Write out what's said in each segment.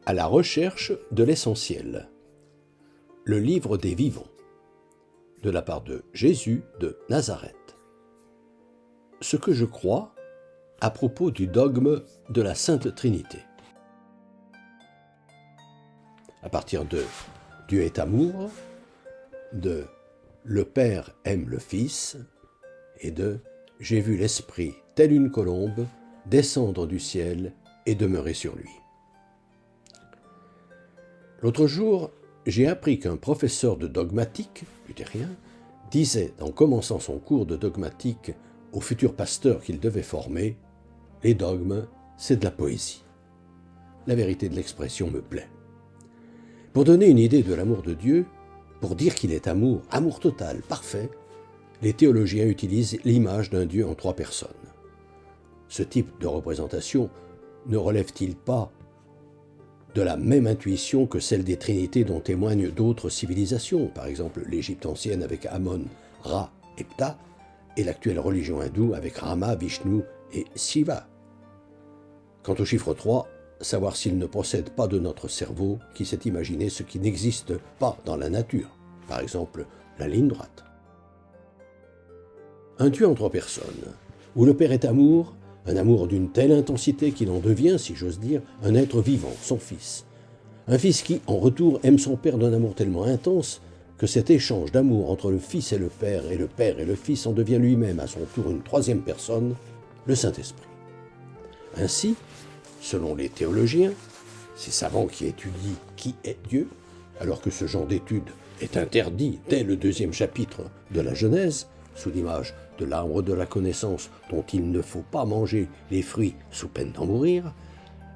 À la recherche de l'essentiel. Le livre des vivants. De la part de Jésus de Nazareth. Ce que je crois à propos du dogme de la Sainte Trinité. À partir de Dieu est amour, de le Père aime le Fils et de j'ai vu l'Esprit, tel une colombe, descendre du ciel et demeurer sur lui. L'autre jour, j'ai appris qu'un professeur de dogmatique, luthérien, disait en commençant son cours de dogmatique au futur pasteur qu'il devait former, « Les dogmes, c'est de la poésie. » La vérité de l'expression me plaît. Pour donner une idée de l'amour de Dieu, pour dire qu'il est amour, amour total, parfait, les théologiens utilisent l'image d'un Dieu en 3 personnes. Ce type de représentation ne relève-t-il pas de la même intuition que celle des trinités dont témoignent d'autres civilisations, par exemple l'Égypte ancienne avec Amon, Ra et Ptah, et l'actuelle religion hindoue avec Rama, Vishnu et Shiva. Quant au chiffre 3, savoir s'il ne procède pas de notre cerveau qui s'est imaginé ce qui n'existe pas dans la nature, par exemple la ligne droite. Un Dieu en 3 personnes, où le Père est amour, un amour d'une telle intensité qu'il en devient, si j'ose dire, un être vivant, son Fils. Un Fils qui, en retour, aime son Père d'un amour tellement intense que cet échange d'amour entre le Fils et le Père et le Fils en devient lui-même à son tour une 3e personne, le Saint-Esprit. Ainsi, selon les théologiens, ces savants qui étudient qui est Dieu, alors que ce genre d'étude est interdit dès le 2e chapitre de la Genèse, sous l'image de l'arbre de la connaissance dont il ne faut pas manger les fruits sous peine d'en mourir,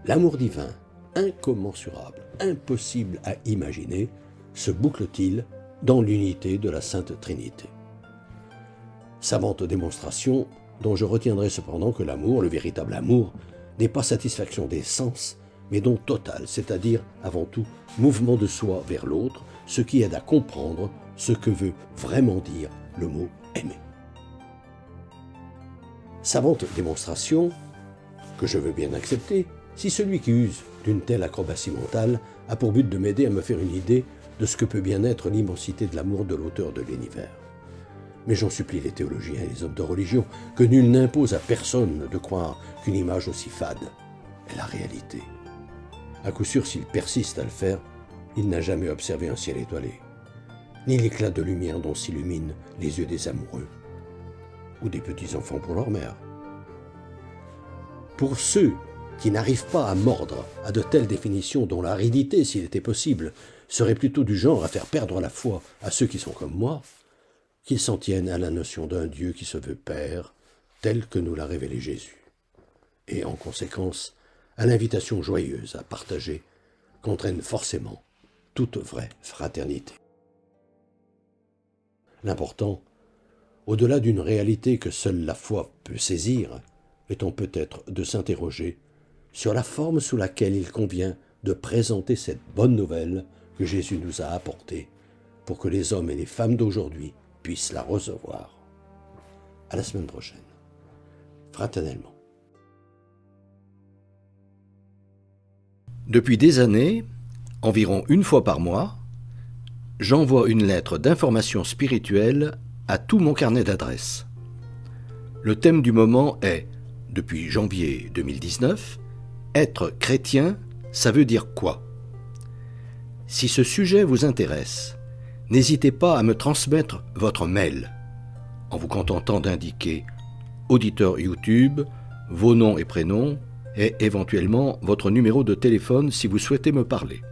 l'amour divin, incommensurable, impossible à imaginer, se boucle-t-il dans l'unité de la Sainte Trinité. Savante démonstration dont je retiendrai cependant que l'amour, le véritable amour, n'est pas satisfaction des sens, mais don total, c'est-à-dire, avant tout, mouvement de soi vers l'autre, ce qui aide à comprendre ce que veut vraiment dire le mot « aimer ». Savante démonstration, que je veux bien accepter, si celui qui use d'une telle acrobatie mentale a pour but de m'aider à me faire une idée de ce que peut bien être l'immensité de l'amour de l'auteur de l'univers. Mais j'en supplie les théologiens et les hommes de religion, que nul n'impose à personne de croire qu'une image aussi fade est la réalité. À coup sûr, s'il persiste à le faire, il n'a jamais observé un ciel étoilé, ni l'éclat de lumière dont s'illuminent les yeux des amoureux, ou des petits-enfants pour leur mère. Pour ceux qui n'arrivent pas à mordre à de telles définitions dont l'aridité, s'il était possible, serait plutôt du genre à faire perdre la foi à ceux qui sont comme moi, qu'ils s'en tiennent à la notion d'un Dieu qui se veut Père, tel que nous l'a révélé Jésus, et en conséquence à l'invitation joyeuse à partager qu'entraîne forcément toute vraie fraternité. L'important, au-delà d'une réalité que seule la foi peut saisir, étant peut-être de s'interroger sur la forme sous laquelle il convient de présenter cette bonne nouvelle que Jésus nous a apportée pour que les hommes et les femmes d'aujourd'hui puissent la recevoir. À la semaine prochaine. Fraternellement. Depuis des années, environ 1 fois par mois, j'envoie une lettre d'information spirituelle à tout mon carnet d'adresses. Le thème du moment est, depuis janvier 2019, « Être chrétien, ça veut dire quoi ?» Si ce sujet vous intéresse, n'hésitez pas à me transmettre votre mail, en vous contentant d'indiquer auditeur YouTube, vos noms et prénoms, et éventuellement votre numéro de téléphone si vous souhaitez me parler.